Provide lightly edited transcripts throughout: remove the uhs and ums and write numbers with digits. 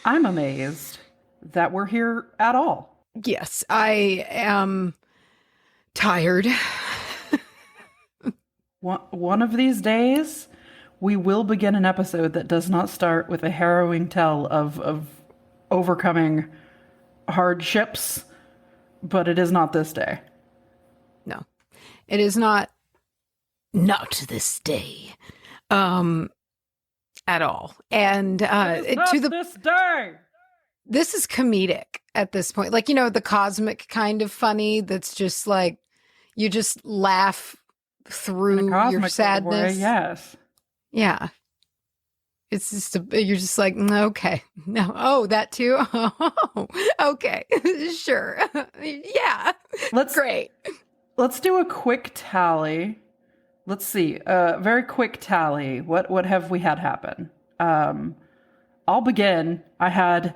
I'm amazed that we're here at all. Yes, I am tired. One of these days, we will begin an episode that does not start with a harrowing tale of overcoming hardships, but it is not this day. No, it is not this day at all. And this day. This is comedic at this point. Like, the cosmic kind of funny that's just like, you just laugh through your sadness. Way, yes. Yeah. It's just, you're just like, okay. No. Oh, that too? Oh, okay. Sure. Yeah. Great. Let's do a quick tally. Let's see. Very quick tally. What have we had happen? I'll begin. I had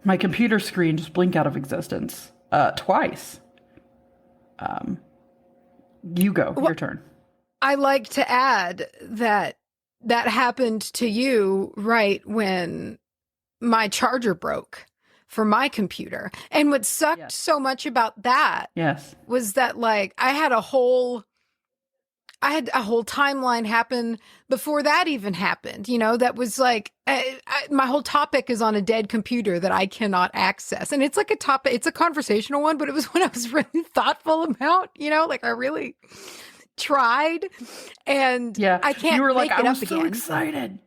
my computer screen just blink out of existence twice. You go. Your turn. I like to add that happened to you right when my charger broke for my computer. And what sucked so much about that was that, like, I had a whole timeline happen before that even happened. That was like, my whole topic is on a dead computer that I cannot access. And it's like it's a conversational one, but it was one I was really thoughtful about, like I really tried, and I can't you were make like, it I up was so again. excited.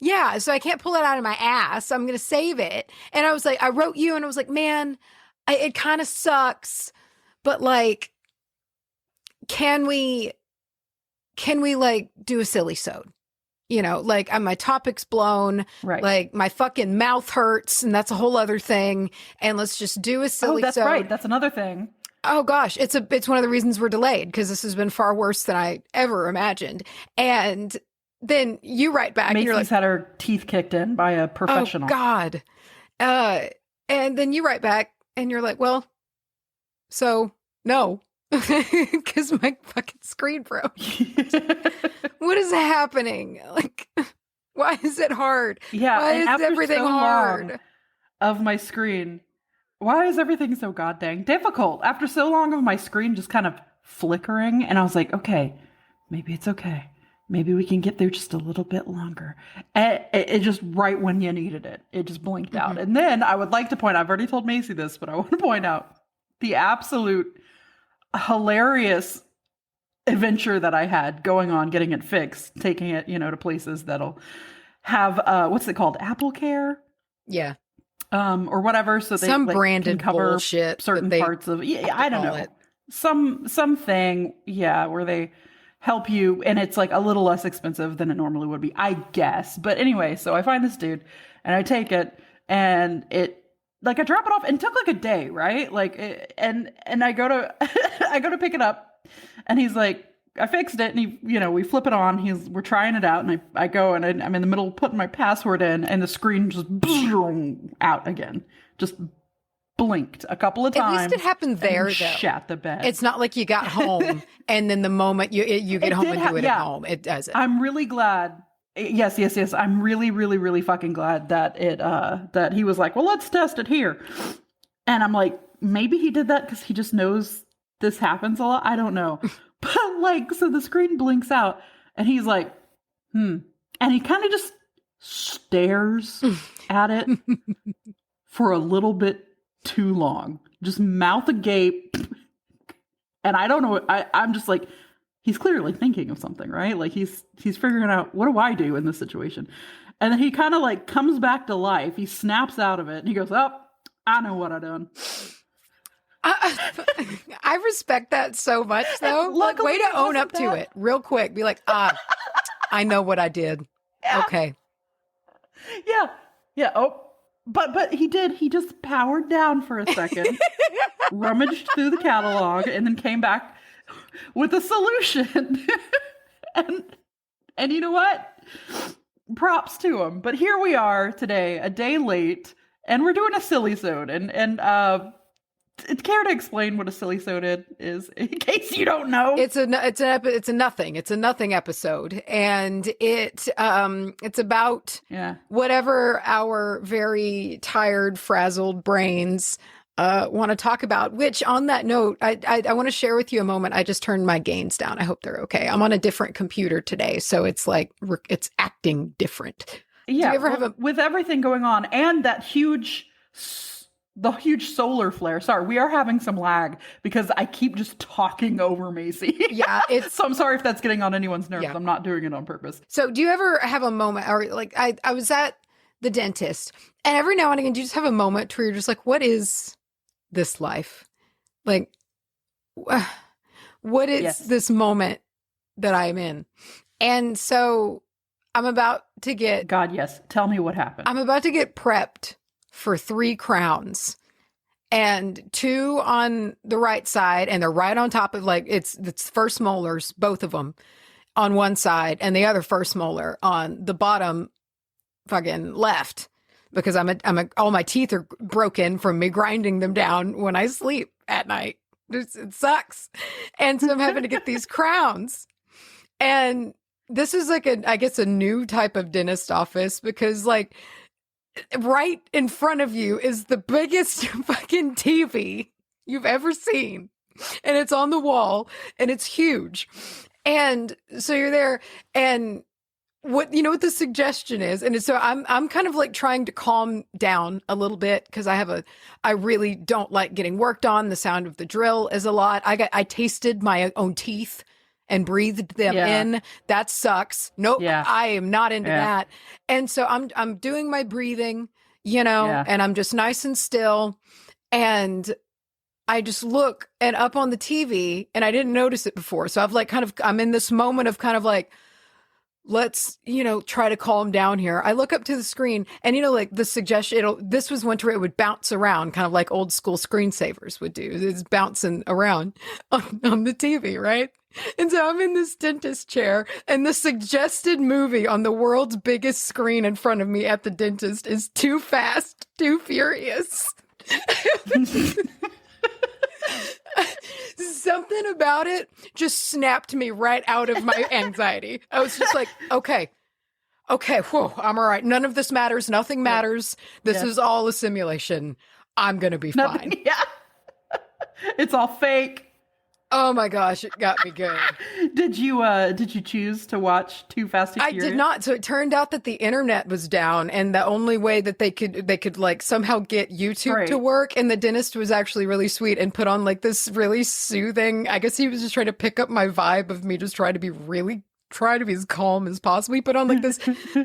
Yeah, so I can't pull it out of my ass. So I'm going to save it. And I was like, I wrote you and I was like, man, it kind of sucks, but like, can we like do a silly sode? Like my topic's blown, right? Like my fucking mouth hurts, and that's a whole other thing. And let's just do a silly that's sode. Right. That's another thing. Oh gosh, it's one of the reasons we're delayed, because this has been far worse than I ever imagined. And then you write back, Macy's and you're like, had her teeth kicked in by a professional. Oh God. And then you write back, and you're like, well, so no. Because my fucking screen broke. What is happening? Like, why is it hard? Yeah, why is everything so hard? Of my screen, why is everything so goddamn difficult? After so long of my screen just kind of flickering, and I was like, okay, maybe it's okay. Maybe we can get there just a little bit longer. And it just right when you needed it, it just blinked out. And then I would like to point out, I've already told Macy this, but I want to point out the absolute hilarious adventure that I had going on, getting it fixed, taking it, to places that'll have what's it called, Apple Care, or whatever, so they some like, branded can cover bullshit certain parts of I don't know, something where they help you, and it's like a little less expensive than it normally would be, I guess. But anyway, so I find this dude and I take it, and it, like, I drop it off, and it took like a day, right? Like, and I go to I go to pick it up, and he's like, I fixed it, and he, we flip it on. We're trying it out, and I go, and I'm in the middle of putting my password in, and the screen just out again, just blinked a couple of times. At least it happened there, though. Shat the bed. It's not like you got home, and then the moment you get home and do it at home, it does it. I'm really glad. Yes. I'm really, really, really fucking glad that that he was like, well, let's test it here. And I'm like, maybe he did that because he just knows this happens a lot. I don't know. But like, so the screen blinks out, and he's like, and he kind of just stares at it for a little bit too long, just mouth agape. And I don't know. I'm just like, he's clearly thinking of something, right? Like he's figuring out, what do I do in this situation? And then he kind of like comes back to life. He snaps out of it, and he goes, oh, I know what I done. I respect that so much, though. Like, way to own up to it real quick. Be like, I know what I did. Yeah. Okay. Yeah. Oh, but he did. He just powered down for a second, rummaged through the catalog, and then came back with a solution. and you know what? Props to him. But here we are today, a day late, and we're doing a silly sode. And care to explain what a silly sode is in case you don't know? It's a nothing. It's a nothing episode, and it's about whatever our very tired, frazzled brains want to talk about. Which, on that note, I want to share with you a moment. I just turned my gains down. I hope they're okay. I'm on a different computer today, so it's like it's acting different. Yeah, do you ever with everything going on and that huge solar flare. Sorry, we are having some lag because I keep just talking over Macy. Yeah, so I'm sorry if that's getting on anyone's nerves. Yeah. I'm not doing it on purpose. So do you ever have a moment, or like I was at the dentist, and every now and again, do you just have a moment where you're just like, what is this life? Like, what is this moment that I'm in? And so I'm about to get... God, yes. Tell me what happened. I'm about to get prepped for 3 crowns, and 2 on the right side, and they're right on top of, like, it's first molars, both of them, on one side, and the other first molar on the bottom fucking left, because all my teeth are broken from me grinding them down when I sleep at night. It sucks. And so I'm having to get these crowns. And this is like I guess a new type of dentist office, because like right in front of you is the biggest fucking TV you've ever seen. And it's on the wall and it's huge. And so you're there, and what the suggestion is, and so I'm kind of like trying to calm down a little bit, because I really don't like getting worked on. The sound of the drill is a lot. I tasted my own teeth and breathed them in. That sucks. Nope. Yeah. I am not into that. And so I'm doing my breathing, and I'm just nice and still. And I just look and up on the TV, and I didn't notice it before. So I'm in this moment of kind of like, let's, try to calm down here. I look up to the screen, and, like the suggestion, this was one where it would bounce around, kind of like old school screensavers would do. It's bouncing around on the TV, right? And so I'm in this dentist chair, and the suggested movie on the world's biggest screen in front of me at the dentist is Too Fast, Too Furious. Something about it just snapped me right out of my anxiety. I was just like, okay, whoa, I'm all right. None of this matters. Nothing matters. This is all a simulation. I'm going to be fine. Yeah. It's all fake. Oh my gosh, it got me good. Did you choose to watch Too Fast, Too Furious? I did not. So it turned out that the internet was down, and the only way that they could like somehow get YouTube to work, and the dentist was actually really sweet and put on like this really soothing, I guess he was just trying to pick up my vibe of me just try to be as calm as possible. He put on like this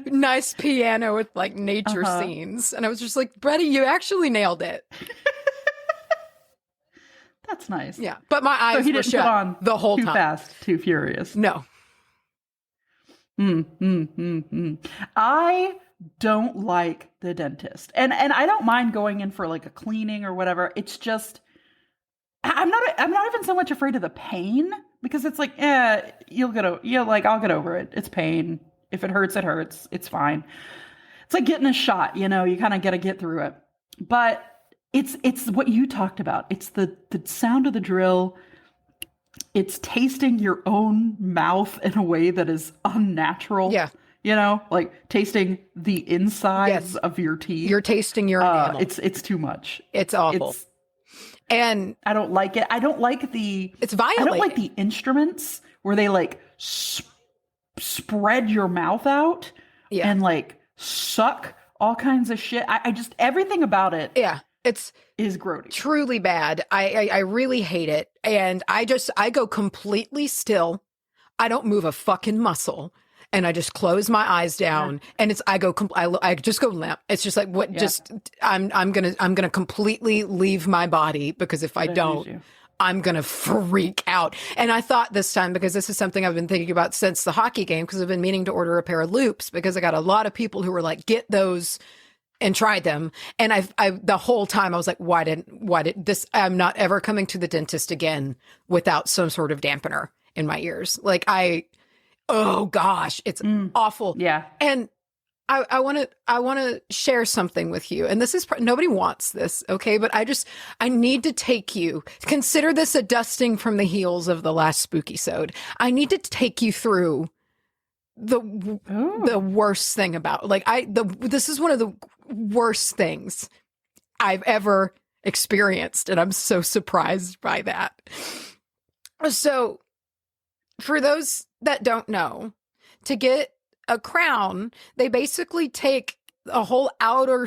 nice piano with like nature scenes, and I was just like, Brady, you actually nailed it. That's nice. Yeah, but my eyes were shut on the whole time. Too Fast, Too Furious. No. I don't like the dentist, and I don't mind going in for like a cleaning or whatever. It's just I'm not even so much afraid of the pain, because it's like I'll get over it. It's pain. If it hurts, it hurts. It's fine. It's like getting a shot. You kind of got to get through it, but. It's what you talked about. It's the sound of the drill. It's tasting your own mouth in a way that is unnatural. Yeah. Like tasting the insides of your teeth. You're tasting your enamel. It's too much. It's awful. And I don't like it. I don't like it's violating. I don't like the instruments where they like spread your mouth out and like suck all kinds of shit. I just, everything about it. Yeah. Is grody. Truly bad. I really hate it. And I go completely still. I don't move a fucking muscle. And I just close my eyes down, and I just go limp. It's just like I'm gonna completely leave my body, because if I don't, I'm gonna freak out. And I thought this time, because this is something I've been thinking about since the hockey game, because I've been meaning to order a pair of loops, because I got a lot of people who were like, get those. And tried them. And I the whole time I was like, why did this? I'm not ever coming to the dentist again without some sort of dampener in my ears. Like oh gosh, it's awful. Yeah. And I want to share something with you, and this is nobody wants this, okay? But I need to take you. Consider this a dusting from the heels of the last spooky sode. I need to take you through the worst thing about this is one of the worst things I've ever experienced, and I'm so surprised by that. So, for those that don't know, to get a crown, they basically take a whole outer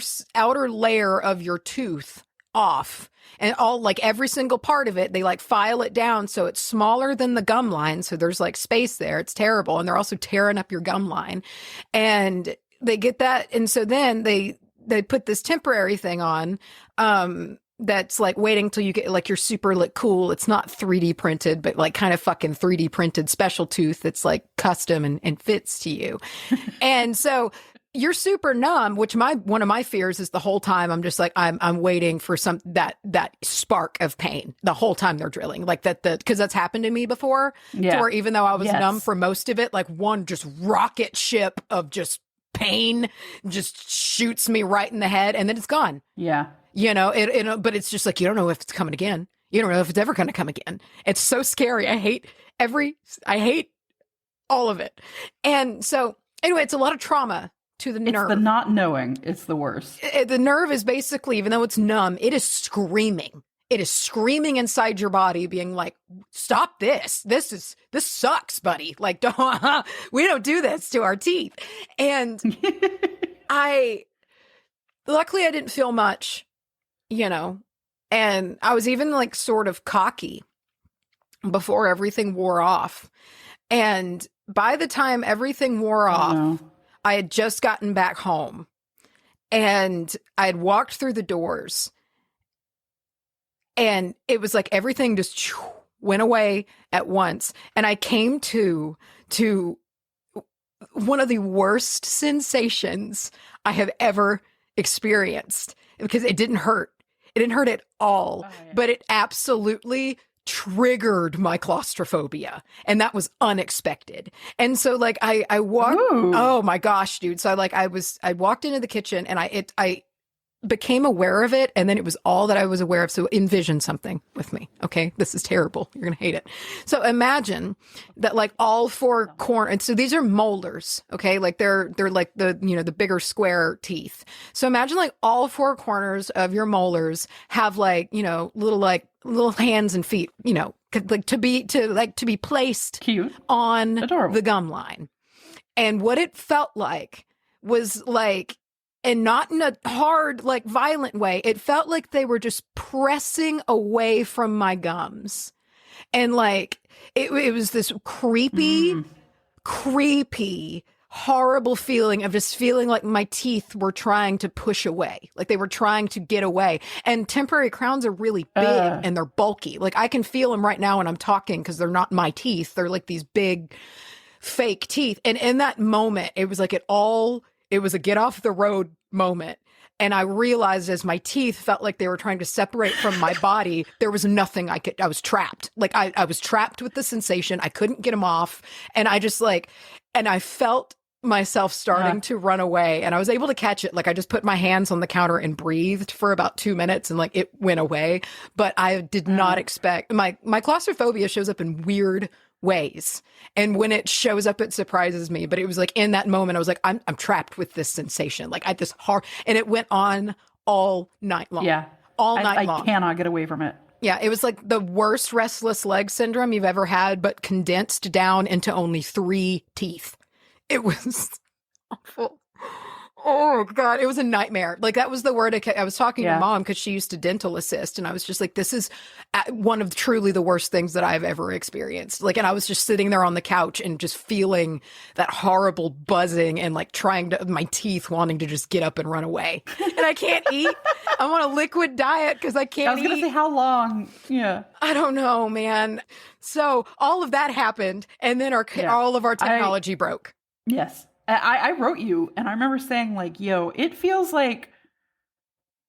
layer of your tooth off, and all like every single part of it, they like file it down so it's smaller than the gum line, so there's like space there. It's terrible, and they're also tearing up your gum line, and they get that, and so then they put this temporary thing on, that's like waiting till you get like your super like cool. It's not 3D printed, but like kind of fucking 3D printed special tooth that's like custom and fits to you. And so you're super numb, which one of my fears is the whole time I'm just like, I'm waiting for that spark of pain the whole time they're drilling, like because that's happened to me before. Yeah. To where even though I was numb for most of it, like one just rocket ship of just pain just shoots me right in the head, and then it's gone. Yeah. But it's just like, you don't know if it's coming again. You don't know if it's ever going to come again. It's so scary. I hate all of it. And so anyway, it's a lot of trauma to the nerve. It's the not knowing. It's the worst. The nerve is basically, even though it's numb, it is screaming. It is screaming inside your body, being like, stop this. This sucks, buddy. Like, we don't do this to our teeth. And luckily I didn't feel much, and I was even like sort of cocky before everything wore off. And by the time everything wore off, I had just gotten back home, and I had walked through the doors, and it was like everything just went away at once. And I came to one of the worst sensations I have ever experienced, because it didn't hurt. It didn't hurt at all, but it absolutely triggered my claustrophobia, and that was unexpected. And so like I walked, oh my gosh, dude. So I walked into the kitchen, and I became aware of it, and then it was all that I was aware of. So envision something with me. Okay, this is terrible. You're gonna hate it. So imagine that like all four corners. And so these are molars. Okay, like they're like the bigger square teeth. So imagine like all four corners of your molars have like little hands and feet. Like to be placed Cute. On Adorable. the gum line. And what it felt like was like, and not in a hard, like violent way, it felt like they were just pressing away from my gums. And like, it was this creepy, horrible feeling of just feeling like my teeth were trying to push away. Like they were trying to get away. And temporary crowns are really big and they're bulky. Like I can feel them right now when I'm talking, because they're not my teeth. They're like these big fake teeth. And in that moment, it was like it was a get off the road moment. And I realized as my teeth felt like they were trying to separate from my body, there was nothing I was trapped. Like I was trapped with the sensation. I couldn't get them off. And I just and I felt myself starting to run away, and I was able to catch it. Like I just put my hands on the counter and breathed for about 2 minutes, and like it went away. But I did not expect my claustrophobia shows up in weird ways, and when it shows up it surprises me. But it was like in that moment I was like, I'm trapped with this sensation, like this hard, and it went on all night long. All night long. I cannot get away from it. Yeah, it was like the worst restless leg syndrome you've ever had, but condensed down into only 3 teeth. It was awful. Oh God, it was a nightmare. Like that was the word I was talking to Mom, because she used to dental assist, and I was just like, this is one of truly the worst things that I've ever experienced. Like, and I was just sitting there on the couch and just feeling that horrible buzzing, and like my teeth wanting to just get up and run away. And I can't eat. I'm on a liquid diet because I can't eat. I was going to say, how long? Yeah. I don't know, man. So all of that happened, and then all of our technology broke. Yes. I wrote you, and I remember saying like, yo, it feels like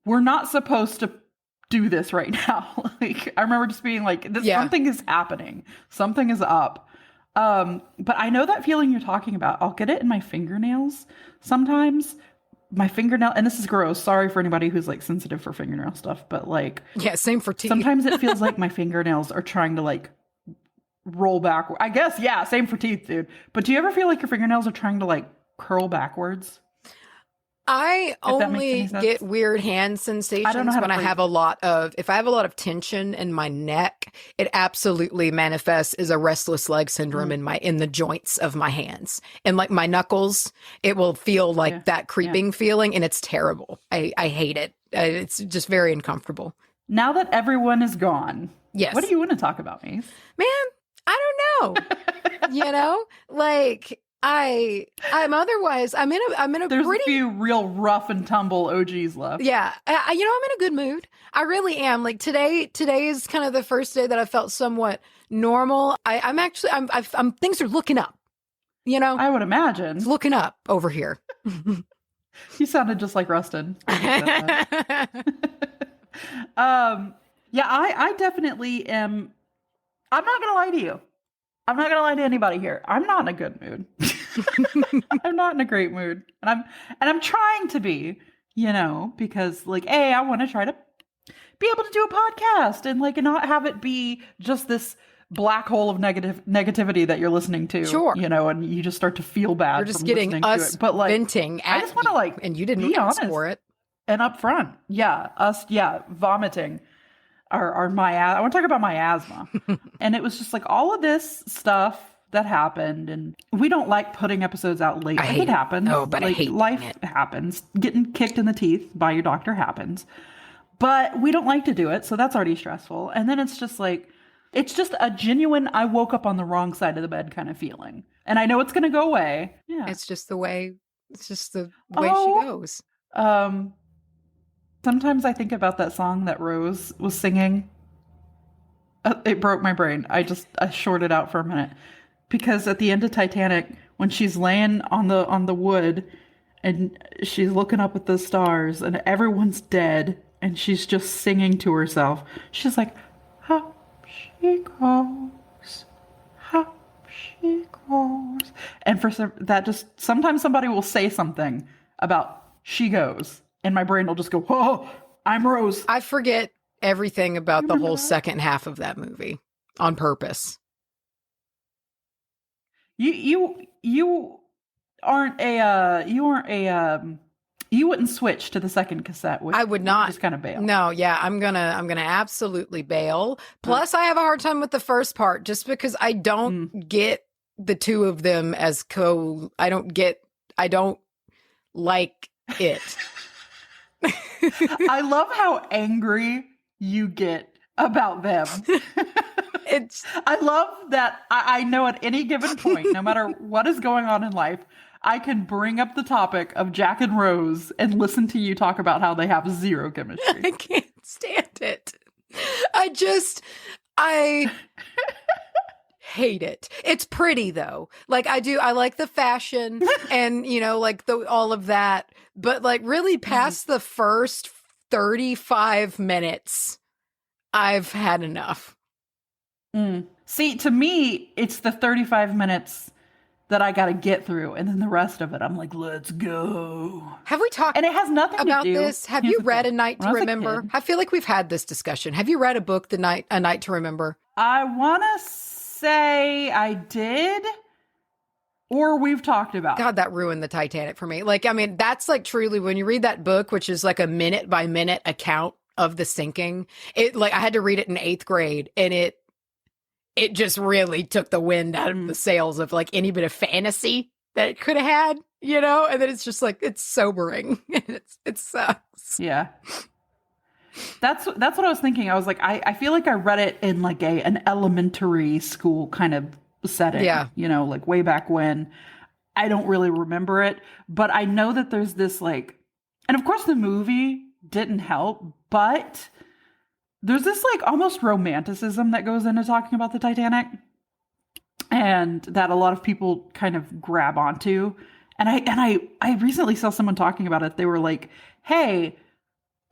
we're not supposed to do this right now. Like, I remember just being like, something is happening. Something is up. But I know that feeling you're talking about. I'll get it in my fingernails sometimes. My fingernail, and this is gross. Sorry for anybody who's like sensitive for fingernail stuff, but like, Yeah, same for teeth. sometimes it feels like my fingernails are trying to like roll backward. I guess, yeah, same for teeth, dude. But do you ever feel like your fingernails are trying to like curl backwards? I If that makes only any sense. get weird hand sensations how to when I phrase have if I have a lot of tension in my neck, it absolutely manifests as a restless leg syndrome in the joints of my hands. And like my knuckles, it will feel like that creeping feeling, and it's terrible. I hate it. It's just very uncomfortable. Now that everyone is gone, Yes. what do you want to talk about, Mace? Man, I don't know. You know, like I'm otherwise I'm in a There's pretty a few real rough and tumble OGs left. Yeah, I'm in a good mood. I really am. Like today is kind of the first day that I felt somewhat normal. I'm things are looking up. You know, I would imagine. it's looking up over here. You sounded just like Rustin. Yeah, I definitely am. I'm not gonna lie to you. I'm not gonna lie to anybody here. I'm not in a good mood. I'm not in a great mood, and I'm trying to be, you know, because like, I want to try to be able to do a podcast and like not have it be just this black hole of negativity that you're listening to. Sure. You know, and you just start to feel bad. You're just from getting listening to us it. But like, venting. I just want to like, and you didn't be ask honest for it. and upfront. Yeah, vomiting. I want to talk about my asthma. And it was just like all of this stuff that happened, and we don't like putting episodes out late. It happens. Oh, but like, I hate life it. happens. Getting kicked in the teeth by your doctor happens. But we don't like to do it, so that's already stressful. And then it's just like, it's just a genuine I woke up on the wrong side of the bed kind of feeling. And I know it's going to go away. Yeah. It's just the way she goes. Sometimes I think about that song that Rose was singing. It broke my brain. I shorted out for a minute. Because at the end of Titanic, when she's laying on the wood and she's looking up at the stars and everyone's dead and she's just singing to herself, she's like, "Up she goes, up she goes." And sometimes somebody will say something about "she goes," and my brain will just go, "Whoa, I'm Rose." I forget everything about the whole second half of that movie on purpose. You wouldn't switch to the second cassette, would you? I would not. Just kind of bail. No, yeah, I'm gonna absolutely bail. Plus, I have a hard time with the first part just because I don't get the two of them as I don't like it. I love how angry you get about them. I love that I know at any given point, no matter what is going on in life, I can bring up the topic of Jack and Rose and listen to you talk about how they have zero chemistry. I can't stand it. I hate it. It's pretty though. Like I like the fashion and like all of that, but like really past the first 35 minutes, I've had enough. See, to me, it's the 35 minutes that I got to get through, and then the rest of it, I'm like, let's go. Have we talked? And it has nothing about to do. this? Have you read A Night to Remember? Kid, I feel like we've had this discussion. Have you read a book, A Night to Remember? I want to say I did, or we've talked about. God, that ruined the Titanic for me. Like, I mean, that's like truly when you read that book, which is like a minute by minute account of the sinking. It like I had to read it in 8th grade, and it just really took the wind out of the sails of like any bit of fantasy that it could have had, and then it's just like, it's sobering. It sucks. Yeah. That's what I was thinking. I was like, I feel like I read it in like an elementary school kind of setting, like way back when. I don't really remember it, but I know that there's this like, and of course the movie didn't help, but there's this like almost romanticism that goes into talking about the Titanic, and that a lot of people kind of grab onto. And I recently saw someone talking about it. They were like, "Hey,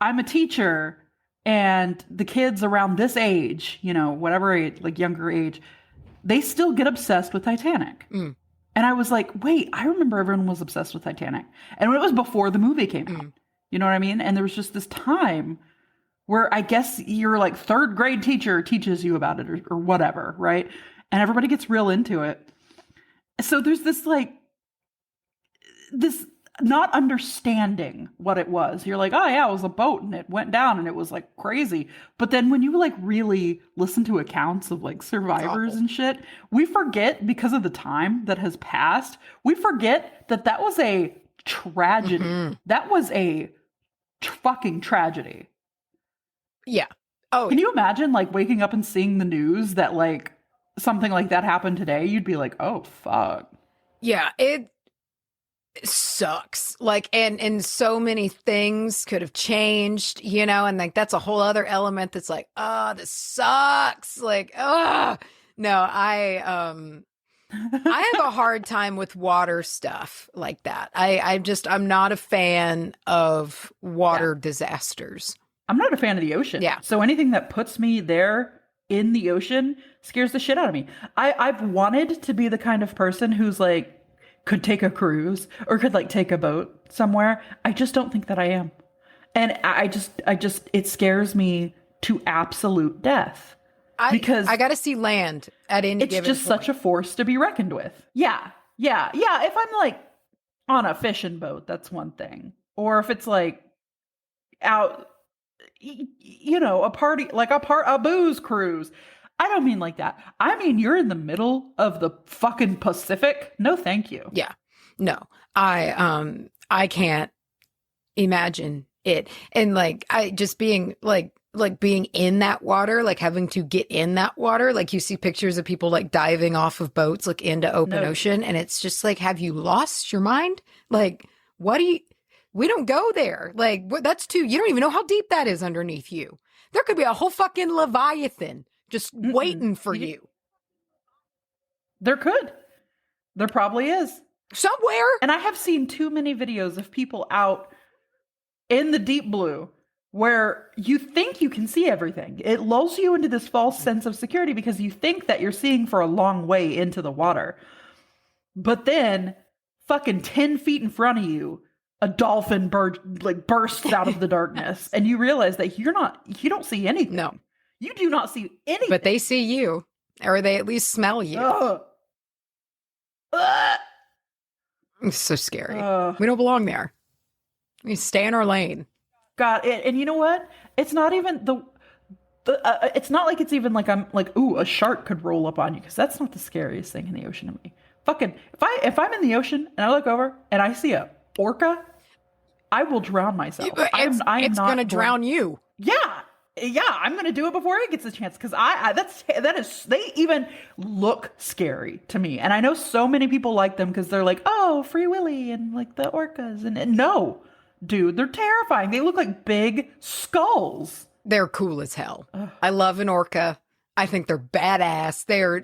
I'm a teacher, and the kids around this age, whatever age, like younger age, they still get obsessed with Titanic. Mm. And I was like, wait, I remember everyone was obsessed with Titanic. And it was before the movie came out. You know what I mean? And there was just this time where I guess your like third grade teacher teaches you about it or whatever, right? And everybody gets real into it. So there's this like, this not understanding what it was. You're like, oh yeah, it was a boat and it went down and it was like crazy. But then when you like really listen to accounts of like survivors and shit, we forget, because of the time that has passed, we forget that that was a tragedy. Mm-hmm. That was a fucking tragedy. Yeah. Oh, can you imagine like waking up and seeing the news that like something like that happened today? You'd be like, oh fuck. Yeah, it sucks. Like, and so many things could have changed, you know, and like that's a whole other element that's like, oh, this sucks. Like, oh no, I have a hard time with water stuff like that. I'm not a fan of water disasters. I'm not a fan of the ocean. Yeah. So anything that puts me there in the ocean scares the shit out of me. I've wanted to be the kind of person who's like, could take a cruise or could like take a boat somewhere. I just don't think that I am. And I just, it scares me to absolute death. Because I got to see land at any given point. It's just such a force to be reckoned with. Yeah. If I'm like on a fishing boat, that's one thing. Or if it's like out, you know, a party, like a booze cruise. I don't mean like that. I mean, you're in the middle of the fucking Pacific. No, thank you. Yeah. No, I can't imagine it. And like, I just being like being in that water, like having to get in that water. Like you see pictures of people like diving off of boats, like into open ocean. And it's just like, have you lost your mind? Like, we don't go there. Like that's you don't even know how deep that is underneath you. There could be a whole fucking Leviathan just waiting for you. There could. There probably is. Somewhere. And I have seen too many videos of people out in the deep blue where you think you can see everything. It lulls you into this false sense of security because you think that you're seeing for a long way into the water. But then fucking 10 feet in front of you, a dolphin bursts out of the darkness and you realize that you don't see anything. No. You do not see anything. But they see you, or they at least smell you. It's so scary. We don't belong there. We stay in our lane. God, and you know what? It's not even it's not like it's even like I'm like, ooh, a shark could roll up on you, because that's not the scariest thing in the ocean to me. Fucking, if I'm in the ocean and I look over and I see a orca, I will drown myself. It's gonna drown you. Yeah, I'm gonna do it before it gets a chance, because they even look scary to me, and I know so many people like them because they're like, oh, Free Willy and like the orcas, and no, dude, they're terrifying. They look like big skulls. They're cool as hell. Ugh. I love an orca. I think they're badass. They're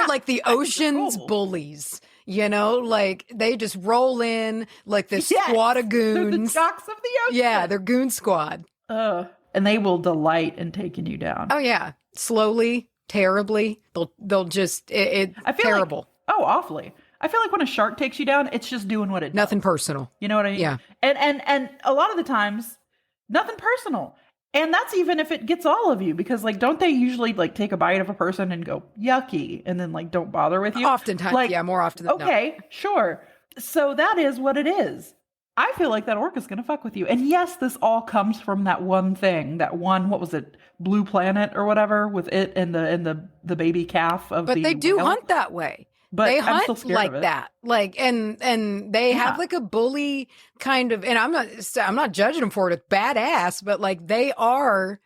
like the ocean's bullies. You know, like they just roll in like this squad of goons. They're the jocks of the ocean. Yeah, they're goon squad. And they will delight in taking you down. Oh yeah, slowly, terribly. They'll just I feel terrible. Like, awfully. I feel like when a shark takes you down, it's just doing what it does. Nothing personal. You know what I mean? Yeah. And a lot of the times, nothing personal. And that's even if it gets all of you, because like, don't they usually like take a bite of a person and go yucky, and then like don't bother with you? Oftentimes, like, yeah, more often than not. Okay, sure. So that is what it is. I feel like that orca's gonna fuck with you. And yes, this all comes from that one thing, what was it, Blue Planet or whatever, with it and the baby calf of. But they do hunt that way. But they hunt like that, like and they have like a bully kind of. And I'm not judging them for it. It's badass, but like they are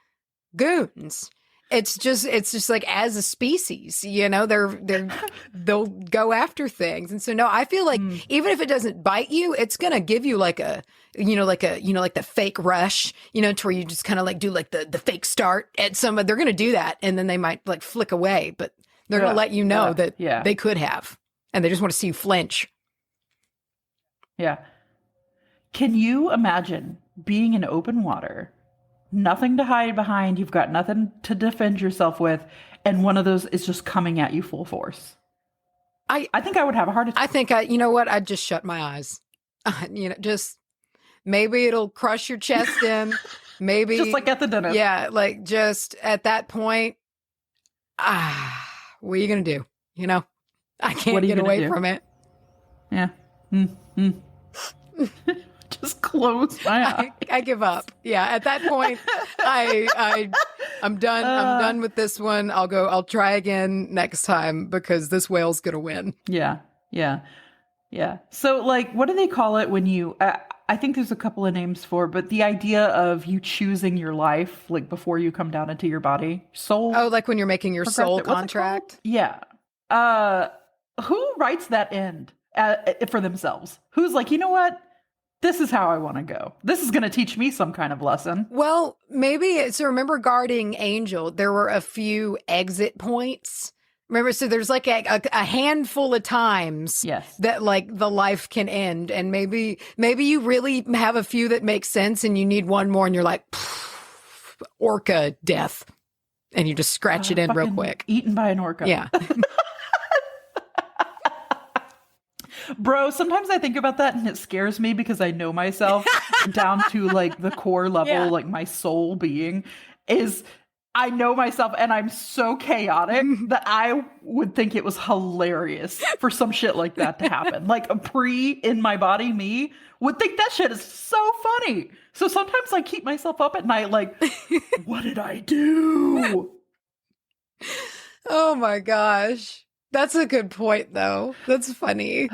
goons. It's just like as a species, you know, they'll go after things. And so, no, I feel like even if it doesn't bite you, it's going to give you like like the fake rush, you know, to where you just kind of like do like the fake start at they're going to do that. And then they might like flick away, but they're going to let you know that they could have, and they just want to see you flinch. Yeah. Can you imagine being in open water? Nothing to hide behind. You've got nothing to defend yourself with. and one of those is just coming at you full force. I think I would have a heart attack. I think you know what? I'd just shut my eyes. Just maybe it'll crush your chest in. Maybe just like at the dentist. Yeah, like just at that point, what are you gonna do? I can't get away from it. Yeah. Just close my eye. I give up. Yeah, at that point, I'm done. I'm done with this one. I'll try again next time because this whale's gonna win. Yeah. So, like, what do they call it when you? I think there's a couple of names for, but the idea of you choosing your life, like before you come down into your body, soul. Oh, like when you're making your soul contract. Yeah. Who writes that end for themselves? Who's like, you know what? This is how I want to go. This is going to teach me some kind of lesson. Well, maybe. So remember Guardian Angel, there were a few exit points. Remember, so there's like a handful of times that like the life can end. And maybe you really have a few that make sense and you need one more and you're like, orca death. And you just scratch it in real quick. Eaten by an orca. Yeah. Bro, sometimes I think about that and it scares me because I know myself down to like the core level, like my soul being is, I know myself and I'm so chaotic that I would think it was hilarious for some shit like that to happen. Like a in my body me would think that shit is so funny. So sometimes I keep myself up at night like, what did I do? Oh my gosh. That's a good point, though. That's funny.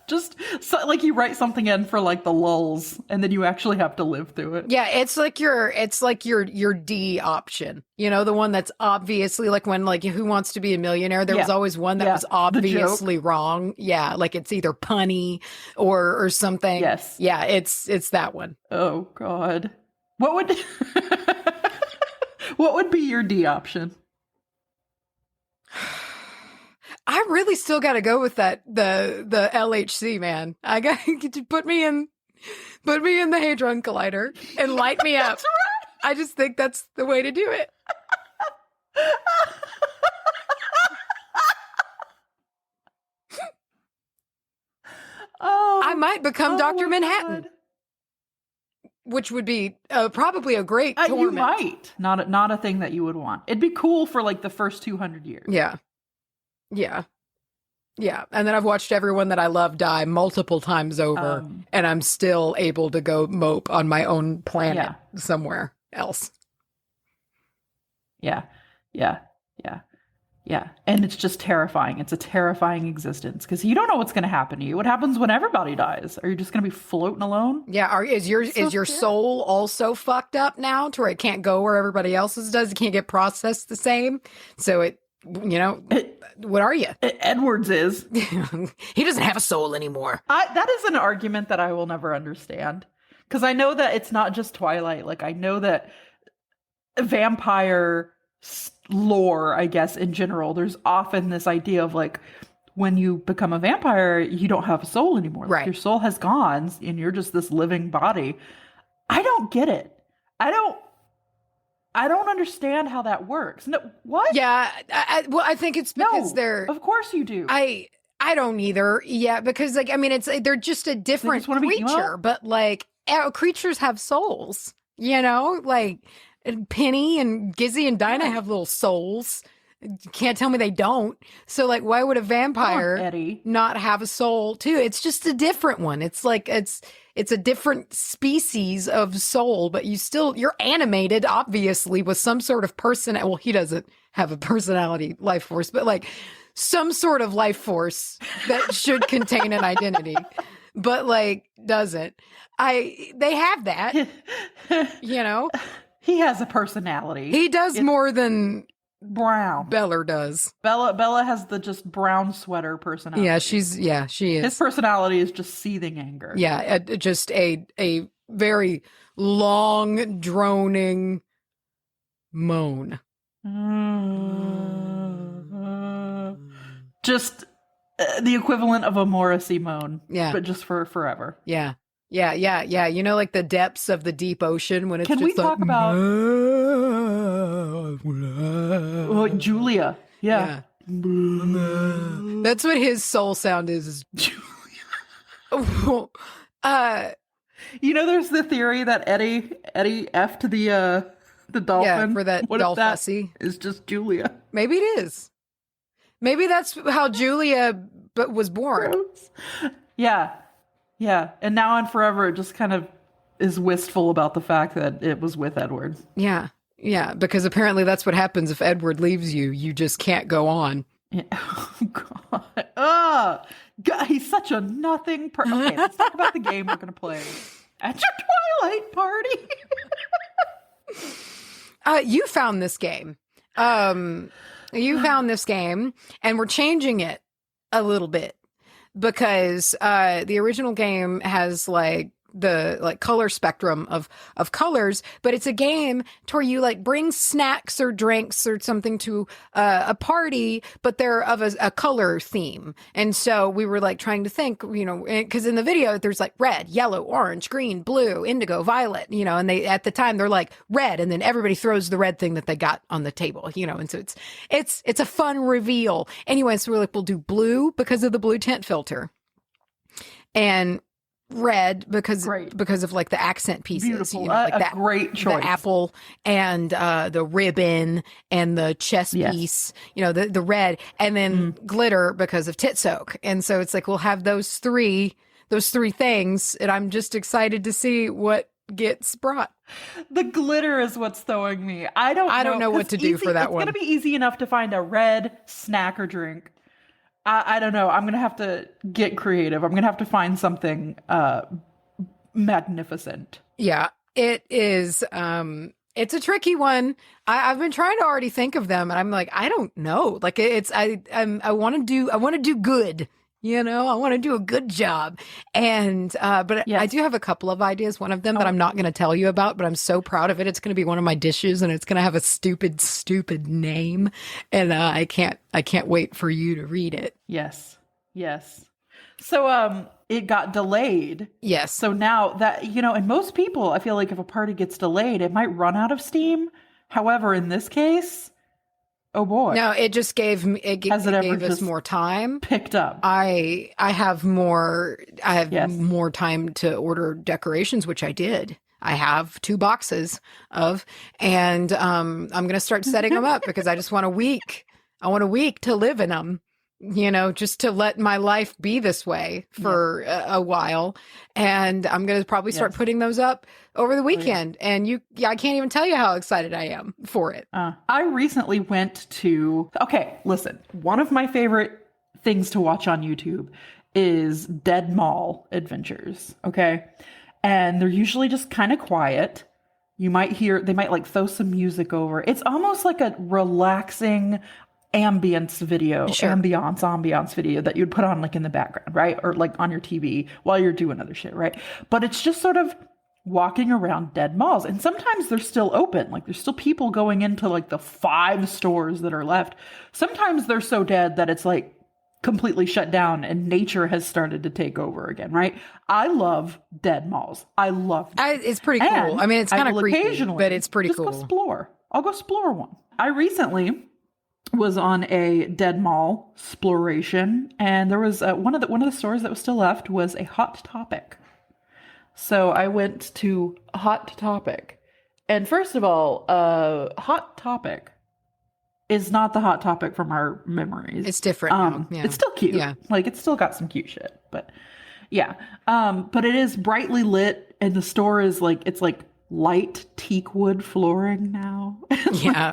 Just so, like you write something in for like the lulls, and then you actually have to live through it. Yeah, it's like your D option. The one that's obviously like when like Who Wants to Be a Millionaire. There was always one that was obviously wrong. Yeah, like it's either punny or something. Yes. Yeah, it's that one. Oh God, what would? What would be your D option? I really still got to go with that the LHC, man. I got to put me in the Hadron Collider and light me up. That's right. I just think that's the way to do it. I might become Dr. Manhattan. God. Which would be probably a great torment. You might. Not a thing that you would want. It'd be cool for like the first 200 years. Yeah. And then I've watched everyone that I love die multiple times over, and I'm still able to go mope on my own planet somewhere else. Yeah. And it's just terrifying. It's a terrifying existence because you don't know what's going to happen to you. What happens when everybody dies? Are you just going to be floating alone? Yeah. Is your soul also fucked up now to where it can't go where everybody else's does? It can't get processed the same. So what are you? Edwards is. He doesn't have a soul anymore. That is an argument that I will never understand because I know that it's not just Twilight. Like I know that vampire lore, I guess, in general, there's often this idea of like when you become a vampire, you don't have a soul anymore. Like, your soul has gone and you're just this living body. I don't get it. I don't understand how that works. No, what? Yeah. I think it's because they're... Of course you do. I don't either. Yeah, because like, I mean, they're just a different creature, but like creatures have souls, like... Penny and Gizzy and Dinah have little souls. You can't tell me they don't. So, like, why would a vampire not have a soul too? It's just a different one. It's like it's a different species of soul, but you're animated, obviously, with some sort of person. Well, he doesn't have a personality, life force, but like some sort of life force that should contain an identity, but like doesn't. They have that, He has a personality. He does more than Brown. Beller does. Bella has the just brown sweater personality. Yeah, she is. His personality is just seething anger. Yeah, just a very long, droning moan. Just the equivalent of a Morrissey moan. Yeah. But just for forever. Yeah. Yeah. You know, like the depths of the deep ocean when it's Can just we like, talk about Julia? Yeah. That's what his soul sound is. uh, There's the theory that Eddie effed the dolphin. Yeah, for that What if that is just Julia? Maybe it is. Maybe that's how Julia was born. Gross. Yeah. And now and forever, it just kind of is wistful about the fact that it was with Edward. Yeah, because apparently that's what happens if Edward leaves you. You just can't go on. Yeah. Oh, God. Oh, God, he's such a nothing person. Okay, let's talk about the game we're going to play at your Twilight party. You found this game. You found this game, and we're changing it a little bit because the original game has the color spectrum of colors, but it's a game to where you bring snacks or drinks or something to a party, but they're of a color theme. And so we were trying to think, because in the video there's red, yellow, orange, green, blue, indigo, violet, and they at the time they're red, and then everybody throws the red thing that they got on the table, and so it's a fun reveal. Anyway, so we're we'll do blue because of the blue tint filter, and red because of the accent pieces. Beautiful. A great choice. The apple and the ribbon and the chess piece, the red, and then glitter because of tit soak. And so it's we'll have those three things, and I'm just excited to see what gets brought. The glitter is what's throwing me. I don't know what to do for that one. It's going to be easy enough to find a red snack or drink. I don't know. I'm going to have to get creative. I'm going to have to find something magnificent. Yeah, it is. It's a tricky one. I've been trying to already think of them, and I'm I don't know. I want to do good. I want to do a good job. And, but yes. I do have a couple of ideas. One of them that I'm not going to tell you about, but I'm so proud of it. It's going to be one of my dishes, and it's going to have a stupid name. And, I can't wait for you to read it. Yes. So, it got delayed. Yes. So now that, and most people, I feel if a party gets delayed, it might run out of steam. However, in this case, oh boy. No, it just gave us more time. Picked up. I have more time to order decorations, which I did. I have 2 boxes of, and I'm going to start setting them up because I just want a week. I want a week to live in them, just to let my life be this way for a while. And I'm going to probably start putting those up over the weekend. And I can't even tell you how excited I am for it. I recently went to, listen, one of my favorite things to watch on YouTube is Dead Mall Adventures. Okay. And they're usually just kind of quiet. They might throw some music over. It's almost like a relaxing ambience video, ambiance video that you'd put on in the background, right? Or on your TV while you're doing other shit, right? But it's just sort of walking around dead malls. And sometimes they're still open. There's still people going into the 5 stores that are left. Sometimes they're so dead that it's completely shut down and nature has started to take over again, right? I love dead malls. I love them. It's pretty cool. I mean, it's kind of creepy, but it's pretty cool. Go explore. I'll go explore one. I recently was on a dead mall exploration, and there was one of the stores that was still left was a Hot Topic. So I went to Hot Topic, and first of all, Hot Topic is not the Hot Topic from our memories. It's different now. Yeah. It's still cute. Yeah. It's still got some cute shit, but yeah. But it is brightly lit, and the store is it's light teak wood flooring now. Yeah.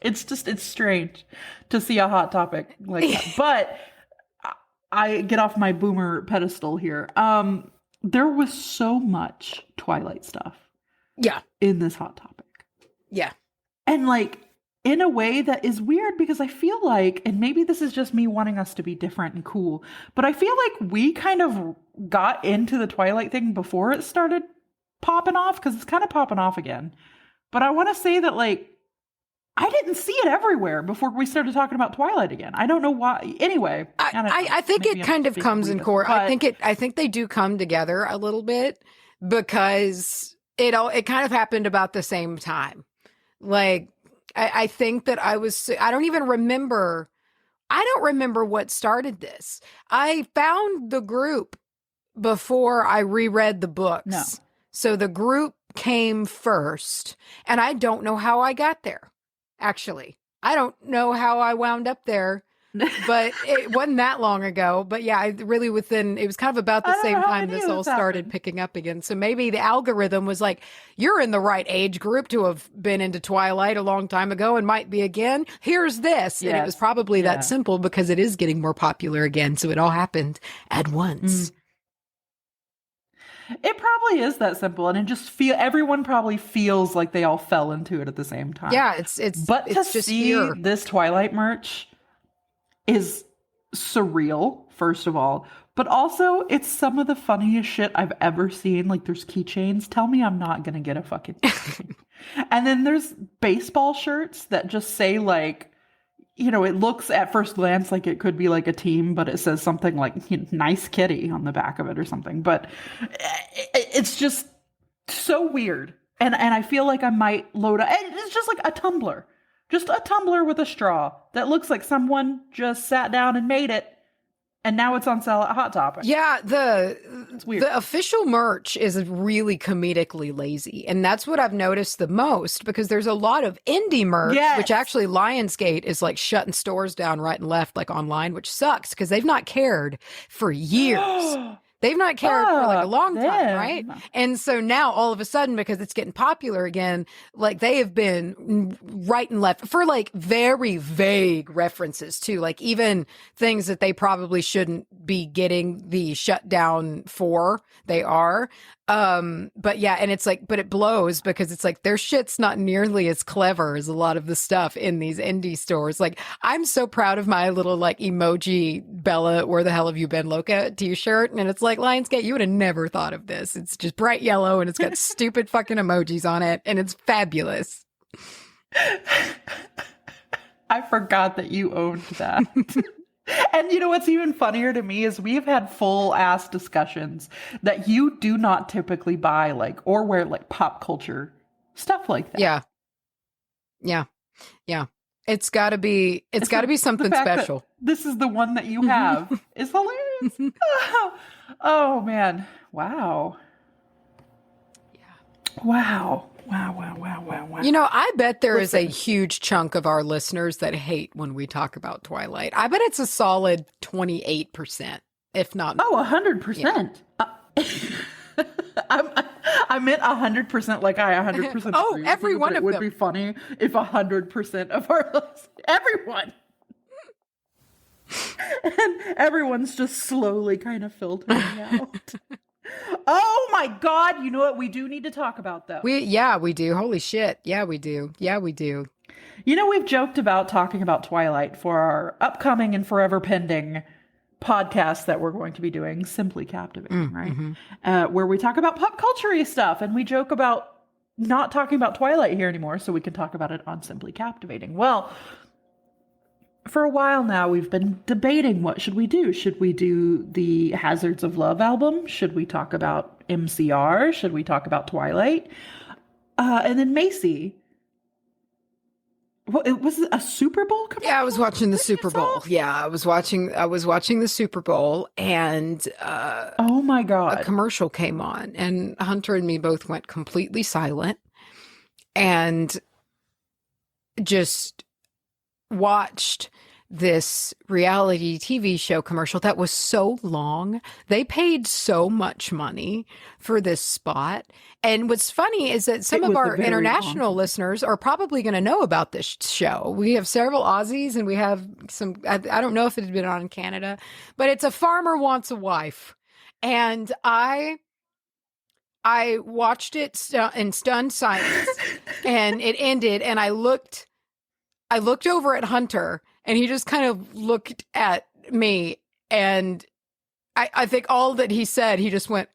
It's strange to see a Hot Topic like that. But I get off my boomer pedestal here. There was so much Twilight stuff. Yeah. In this Hot Topic. Yeah. And in a way that is weird because I feel and maybe this is just me wanting us to be different and cool, but I feel we kind of got into the Twilight thing before it started popping off, because it's kind of popping off again. But I want to say that I didn't see it everywhere before we started talking about Twilight again. I don't know why. Anyway, I think maybe it I'm kind of being comes in elitist, core. but I think they do come together a little bit because it kind of happened about the same time. Like I think that I don't even remember. I don't remember what started this. I found the group before I reread the books. No. So the group came first, and I don't know how I got there. Actually, I don't know how I wound up there, but it wasn't that long ago. But yeah, it was kind of about the same time this all started picking up again. So maybe the algorithm was like, you're in the right age group to have been into Twilight a long time ago and might be again. Here's this. Yes. And it was probably that simple because it is getting more popular again. So it all happened at once. It probably is that simple, and everyone probably feels like they all fell into it at the same time. Yeah, it's to see this Twilight merch is surreal, first of all, but also it's some of the funniest shit I've ever seen. Like, there's keychains. Tell me I'm not gonna get a fucking keychain. And then there's baseball shirts that just say, like, you know, it looks at first glance like it could be like a team, but it says something like, you know, nice kitty on the back of it or something. But it's just so weird. And I feel like I might load up. It's just like a tumbler. Just a tumbler with a straw that looks like someone just sat down and made it. And now it's on sale at Hot Topic. Yeah, the official merch is really comedically lazy. And that's what I've noticed the most, because there's a lot of indie merch, which actually Lionsgate is like shutting stores down right and left, like online, which sucks because they've not cared for years. They've not cared for like a long time, right? And so now all of a sudden, because it's getting popular again, like they have been right and left for like very vague references too, like even things that they probably shouldn't be getting the shutdown for, they are. But yeah, and it's like, but it blows because it's like their shit's not nearly as clever as a lot of the stuff in these indie stores. Like, I'm so proud of my little like emoji Bella, where the hell have you been, Loca t-shirt? And it's like, Lionsgate, you would have never thought of this. It's just bright yellow and it's got stupid fucking emojis on it and it's fabulous. I forgot that you owned that. And you know what's even funnier to me is we've had full ass discussions that you do not typically buy like or wear like pop culture stuff like that. Yeah. It's gotta be something special. This is the one that you have. It's hilarious. Oh man. Wow. Yeah. Wow. You know, I bet there is a huge chunk of our listeners that hate when we talk about Twilight. I bet it's a solid 28%, if not. Oh, 100%. I meant 100%, like I 100%. Oh, every one of them. It would be funny if 100% of our everyone. And everyone's just slowly kind of filtering out. Oh my God. You know what we do need to talk about though? We do. Holy shit. Yeah, we do. You know, we've joked about talking about Twilight for our upcoming and forever pending podcast that we're going to be doing, Simply Captivating, right? Where we talk about pop culture-y stuff, and we joke about not talking about Twilight here anymore so we can talk about it on Simply Captivating. Well, for a while now, we've been debating what should we do. Should we do the Hazards of Love album? Should we talk about MCR? Should we talk about Twilight? And then Macy. Well, it was a Super Bowl commercial? Yeah, I was watching the Super Bowl. Yeah, I was watching the Super Bowl, and oh my God, a commercial came on, and Hunter and me both went completely silent, and just watched this reality TV show commercial that was so long. They paid so much money for this spot. And what's funny is that some of our international listeners are probably going to know about this show. We have several Aussies and we have some, I don't know if it had been on in Canada, but it's A Farmer Wants a Wife. And I watched it in stunned silence and it ended, and I looked over at Hunter, and he just kind of looked at me, and I think all that he said, he just went,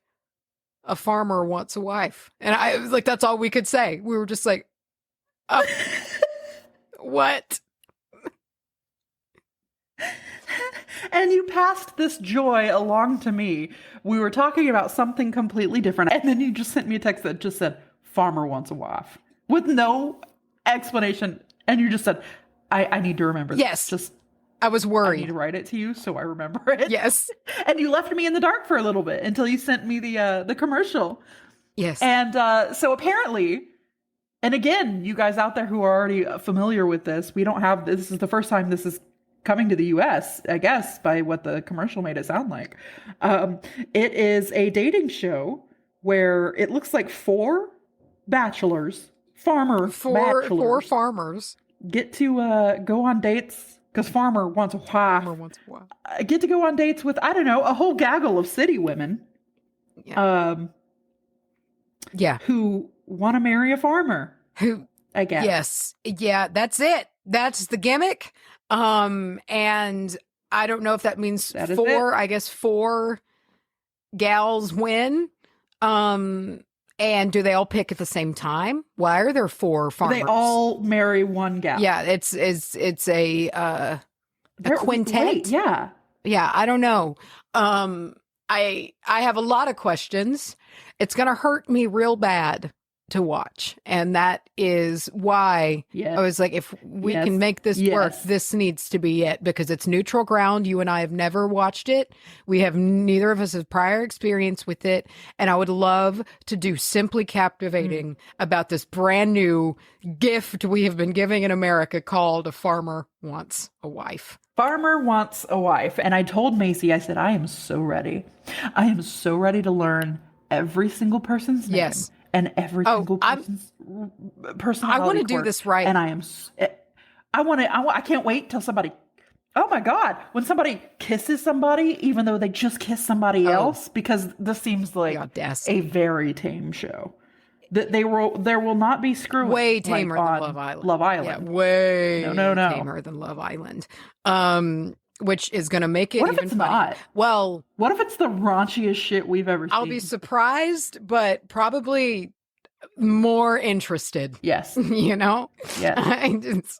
"A farmer wants a wife." And I was like, that's all we could say. We were just like, What? And you passed this joy along to me. We were talking about something completely different. And then you just sent me a text that just said, farmer wants a wife. With no explanation. And you just said, I need to remember this. Yes. Just I was I worried. need to write it to you so I remember it. Yes. And you left me in the dark for a little bit until you sent me the commercial. Yes. And so apparently, and again, you guys out there who are already familiar with this, we don't have, this is the first time this is coming to the US, I guess, by what the commercial made it sound like. It is a dating show where it looks like four bachelors, Four bachelors, farmers. get to go on dates, because farmer wants a wife. Farmer wants a wife. Get to go on dates with, I don't know, a whole gaggle of city women. Yeah. Yeah. Who want to marry a farmer. Who, I guess. yes. Yeah, that's it. That's the gimmick. And I don't know if that means That is four, it. I guess 4 gals win. And do they all pick at the same time? Why are there 4 farmers? They all marry one gal. Yeah, it's a quintet. Wait, yeah. Yeah, I don't know. I have a lot of questions. It's going to hurt me real bad to watch. And that is why Yes. I was like, if we Yes. can make this work, Yes. this needs to be it, because it's neutral ground. You and I have never watched it. Neither of us have prior experience with it. And I would love to do Simply Captivating about this brand new gift we have been giving in America called A Farmer Wants a Wife. Farmer wants a wife. And I told Macy, I said, I am so ready. I am so ready to learn every single person's name. Yes. And every single person's personality. I want to do quirk. this right. And I can't wait till somebody, oh my God, when somebody kisses somebody, even though they just kissed somebody else, because this seems like a very tame show. That there will not be screwing. Way tamer like than Love Island. Love Island. Yeah, way no. tamer than Love Island. Which is going to make it What if even it's funny. not? Well, what if it's the raunchiest shit we've ever seen? I'll be surprised, but probably more interested. Yes. You know? Yes.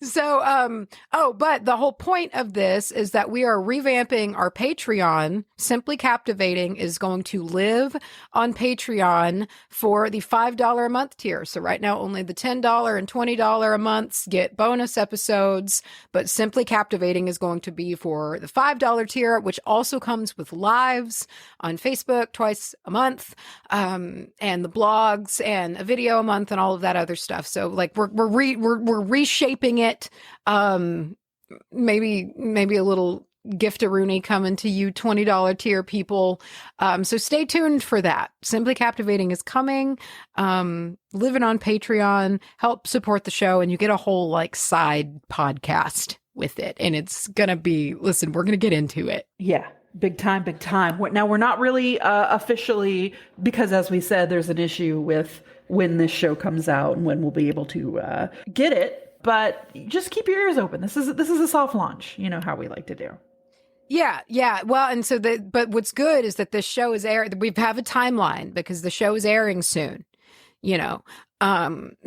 But the whole point of this is that we are revamping our Patreon. Simply Captivating is going to live on Patreon for the $5 a month tier. So right now, only the $10 and $20 a months get bonus episodes, but Simply Captivating is going to be for the $5 tier, which also comes with lives on Facebook twice a month, and the blogs and a video a month and all of that other stuff. So like we're reshaping it. Maybe a little gift-a-rooney coming to you $20 tier people. So stay tuned for that. Simply Captivating is coming. Living on Patreon, help support the show, and you get a whole like side podcast with it. And it's gonna be, listen, we're gonna get into it. Yeah. Big time, big time. Now, we're not really officially, because as we said, there's an issue with when this show comes out and when we'll be able to get it. But just keep your ears open. This is a soft launch. You know how we like to do. Yeah. Well, and so but what's good is that this show is airing. We have a timeline because the show is airing soon. You know,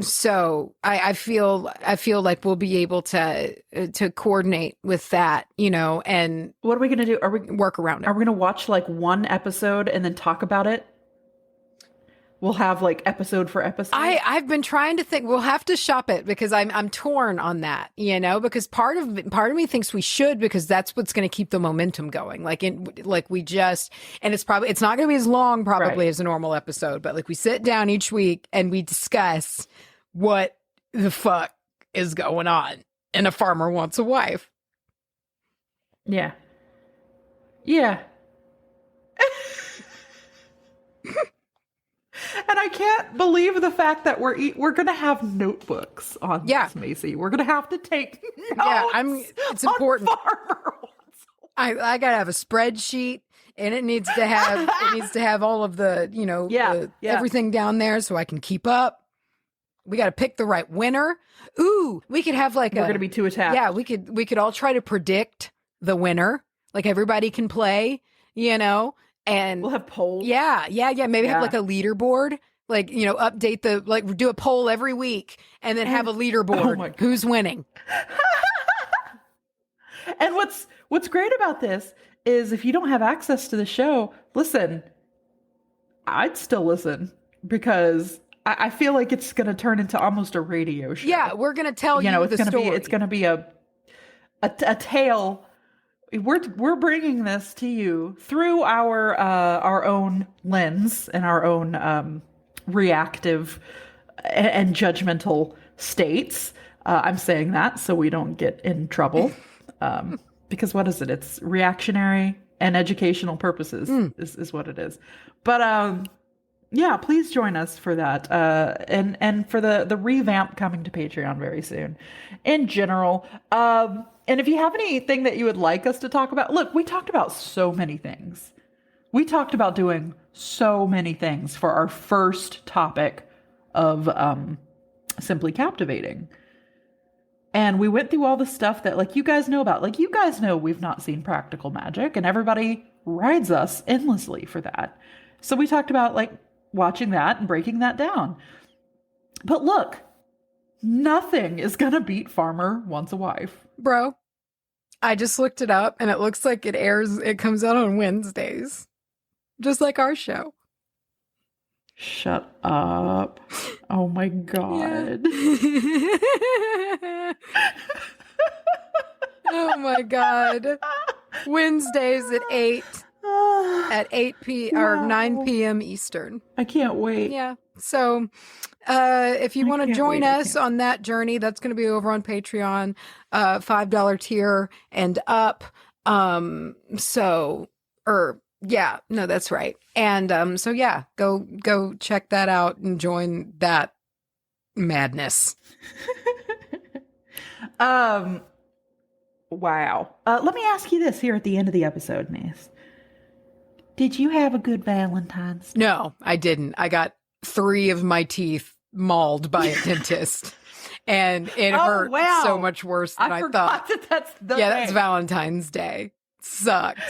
so I feel like we'll be able to coordinate with that, you know. And what are we going to do? Are we work around it? Are we going to watch like one episode and then talk about it? We'll have like episode for episode. I've been trying to think. We'll have to shop it because I'm torn on that, you know, because part of me thinks we should, because that's what's going to keep the momentum going. And it's not going to be as long probably as a normal episode, but like we sit down each week and we discuss what the fuck is going on and A Farmer Wants a Wife. Yeah. Yeah. And I can't believe the fact that we're going to have notebooks on this, Macy. We're going to have to take notes. Yeah, it's important. Farmer. I got to have a spreadsheet, and it needs to have all of the, you know, everything down there so I can keep up. We got to pick the right winner. Ooh, we could have like we're going to be too attached. Yeah, we could all try to predict the winner. Like everybody can play, you know. And we'll have polls. Yeah. Maybe have like a leaderboard. Like, update do a poll every week and then have a leaderboard. Who's winning? And what's great about this is if you don't have access to the show, listen, I'd still listen because I feel like it's going to turn into almost a radio show. Yeah, we're going to tell it's the story. It's going to be a tale. We're bringing this to you through our own lens and our own reactive and judgmental states. I'm saying that so we don't get in trouble. Because what is it? It's reactionary and educational purposes is what it is. But yeah, please join us for that. And for the revamp coming to Patreon very soon. In general, and if you have anything that you would like us to talk about, look, we talked about so many things. We talked about doing so many things for our first topic of Simply Captivating. And we went through all the stuff that, like, you guys know about. Like, you guys know we've not seen Practical Magic, and everybody rides us endlessly for that. So we talked about, like, watching that and breaking that down. But look, nothing is going to beat Farmer Wants a Wife. Bro, I just looked it up, and it looks like it comes out on Wednesdays. Just like our show. Shut up. Oh my God. Yeah. Oh my God. Wednesdays at 8 or 9 p.m. Eastern. I can't wait. Yeah. So if you want to join us on that journey, that's going to be over on Patreon, $5 tier and up. Yeah, no, that's right. And so yeah, go check that out and join that madness. Wow. Let me ask you this here at the end of the episode, Mace. Did you have a good Valentine's Day? No, I didn't. I got 3 of my teeth mauled by a dentist. And it hurt so much worse than I thought. That's that's Valentine's Day. Sucked.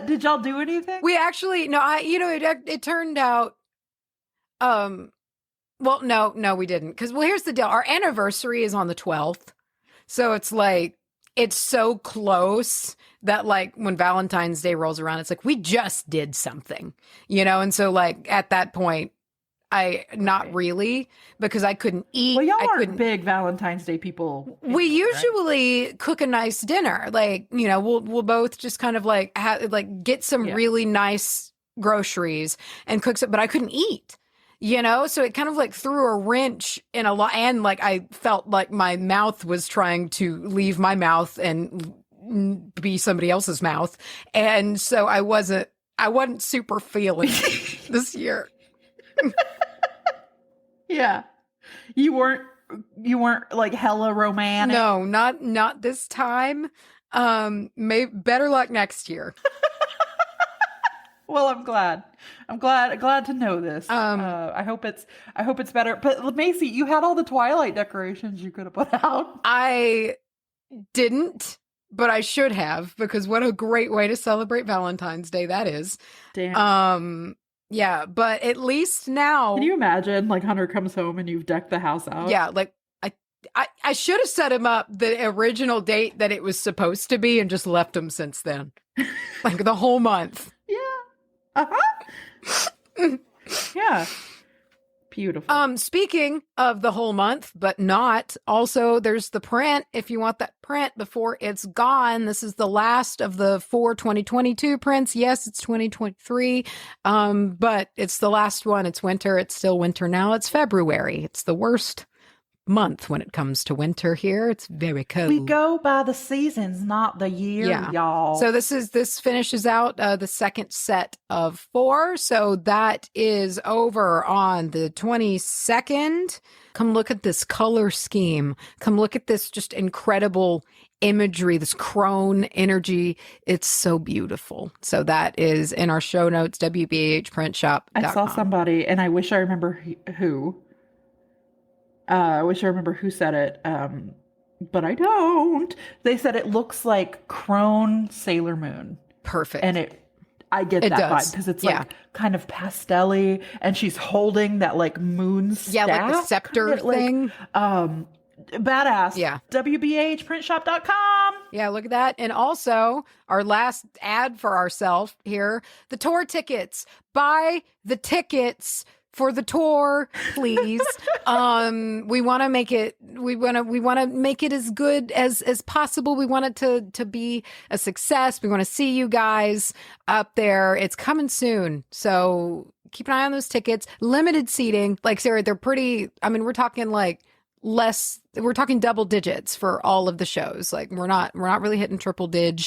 Did y'all do anything? We actually, no, it turned out, no, we didn't. Because, here's the deal. Our anniversary is on the 12th. So it's like, it's so close that, like, when Valentine's Day rolls around, it's like, we just did something, And so, like, at that point, not really, because I couldn't eat. Well, y'all aren't big Valentine's Day people. We usually cook a nice dinner. Like, we'll both just kind of like get some really nice groceries and cook some, but I couldn't eat, so it kind of like threw a wrench in a lot. And like, I felt like my mouth was trying to leave my mouth and be somebody else's mouth. And so I wasn't super feeling this year. Yeah. You weren't like hella romantic. No, not this time. Better luck next year. Well, I'm glad to know this. I hope it's better. But Macy, you had all the Twilight decorations you could have put out. I didn't, but I should have, because what a great way to celebrate Valentine's Day that is. Damn. Yeah, but at least now. Can you imagine, like, Hunter comes home and you've decked the house out? Yeah, like, I should have set him up the original date that it was supposed to be and just left him since then. Like, the whole month. Yeah. Uh-huh. Yeah. Beautiful. Speaking of the whole month, but not, also there's the print. If you want that print before it's gone, this is the last of the 4 2022 prints. Yes, it's 2023. But it's the last one. It's winter. It's still winter now. It's February. It's the worst month when it comes to winter here. It's very cold. We go by the seasons, not the year, y'all. So this finishes out the second set of 4. So that is over on the 22nd. Come look at this color scheme. Come look at this just incredible imagery, this crone energy. It's so beautiful. So that is in our show notes, wbahprintshop.com. I saw somebody, and I wish I remember who. I wish I remember who said it, but I don't. They said it looks like crone Sailor Moon. Perfect. And I get It that does. vibe because it's Yeah. like kind of pastel-y, and she's holding that like moon staff. Yeah, like the scepter kind of, like, thing. Badass. Yeah. wbahprintshop.com. Yeah, look at that. And also, our last ad for ourselves here, the tour tickets. Buy the tickets for the tour, please. We want to make it as good as possible. We want it to be a success. We want to see you guys up there. It's coming soon. So keep an eye on those tickets. Limited seating. Like Sarah, they're pretty, I mean, we're talking like we're talking double digits for all of the shows. Like we're not really hitting triple dig.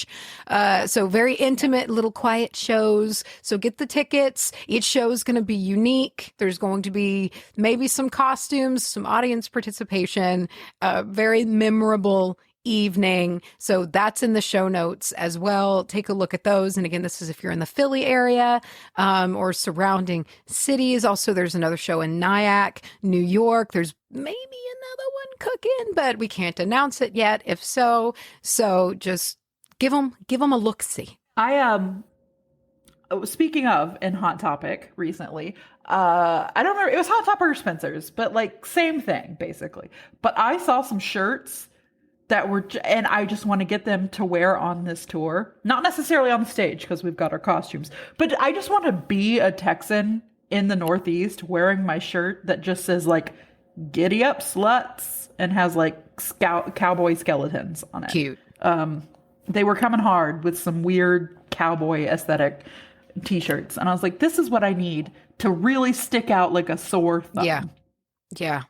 So very intimate little quiet shows. So get the tickets. Each show is going to be unique. There's going to be maybe some costumes, some audience participation, very memorable evening. So that's in the show notes as well. Take a look at those. And again, this is if you're in the Philly area or surrounding cities. Also, there's another show in Nyack, New York. There's maybe another one cooking, but we can't announce it yet. If so, just give them a look-see. Speaking of in Hot Topic recently, I don't remember, it was Hot Topic or Spencer's, but like same thing basically. But I saw some shirts that were, and I just want to get them to wear on this tour. Not necessarily on the stage because we've got our costumes, but I just want to be a Texan in the Northeast wearing my shirt that just says like, "Giddy up, sluts," and has like cowboy skeletons on it. Cute. They were coming hard with some weird cowboy aesthetic t-shirts. And I was like, this is what I need to really stick out like a sore thumb. Yeah.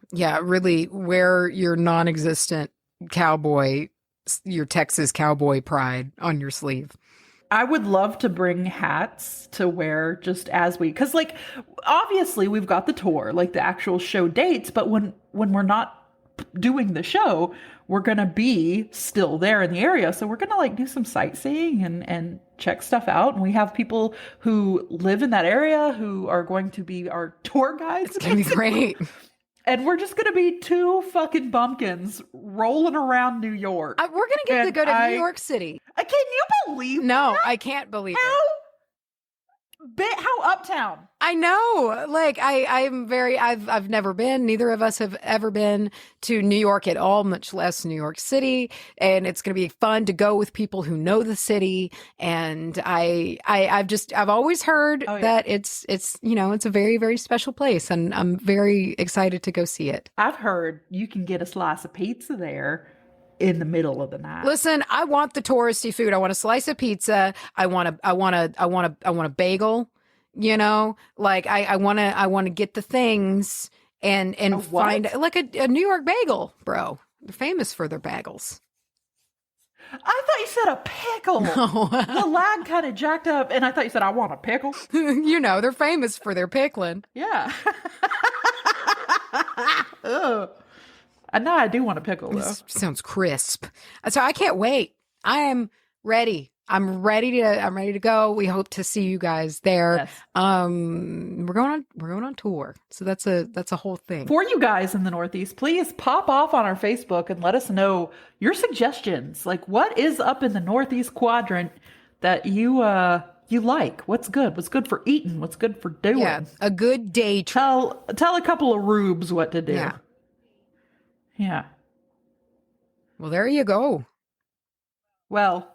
Really wear your non-existent cowboy, your Texas cowboy pride on your sleeve. I would love to bring hats to wear just as because like, obviously we've got the tour, like the actual show dates, but when we're not doing the show, we're going to be still there in the area. So we're going to like do some sightseeing and check stuff out. And we have people who live in that area who are going to be our tour guides. It's going to be great. And we're just going to be two fucking bumpkins rolling around New York. We're going to get to go to New York City. Can you believe No, that? I can't believe it. How uptown. I know. Like I've never been, neither of us have ever been to New York at all, much less New York City. And it's going to be fun to go with people who know the city. And I've always heard that it's, it's a very, very special place, and I'm very excited to go see it. I've heard you can get a slice of pizza there in the middle of the night. Listen, I want the touristy food. I want a slice of pizza. I want a bagel. You know, like I want to get the things and find like a New York bagel, bro. They're famous for their bagels. I thought you said a pickle. No. The lag kind of jacked up, and I thought you said I want a pickle. They're famous for their pickling. Yeah. Ugh. And now I do want a pickle, though. This sounds crisp. So I can't wait. I am ready. I'm ready to go. We hope to see you guys there. Yes. We're going on tour. So that's a whole thing. For you guys in the Northeast, please pop off on our Facebook and let us know your suggestions. Like, what is up in the Northeast quadrant that you like? What's good? What's good for eating? What's good for doing? Yeah, a good day trip. Tell a couple of rubes what to do. Yeah. Well, there you go. Well,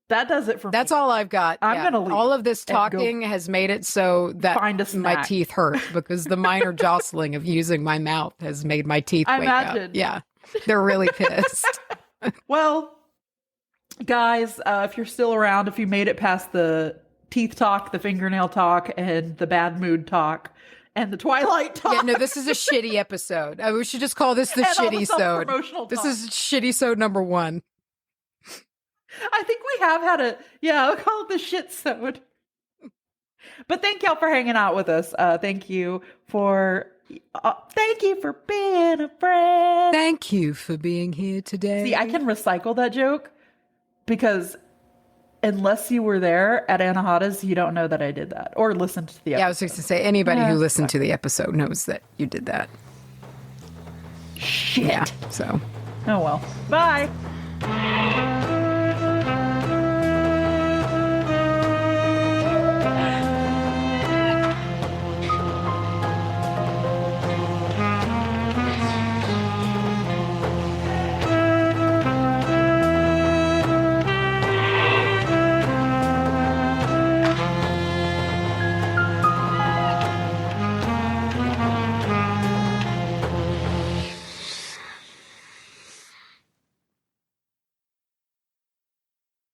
that does it for me. That's all I've got. I'm going to leave. All of this talking has made it so that my teeth hurt because the minor jostling of using my mouth has made my teeth wake up. Yeah. They're really pissed. Well, guys, if you're still around, if you made it past the teeth talk, the fingernail talk, and the bad mood talk, and the Twilight talk. Yeah, no, this is a shitty episode. We should just call this the shitty-sode. This is shitty-sode number 1. I think we have had we'll call it the shit-sode. But thank y'all for hanging out with us. Thank you for being a friend. Thank you for being here today. See, I can recycle that joke because unless you were there at Anahata's, you don't know that I did that or listened to the episode. Yeah, I was just going to say, anybody who listened to the episode knows that you did that. Shit. Yeah, so. Oh well. Bye.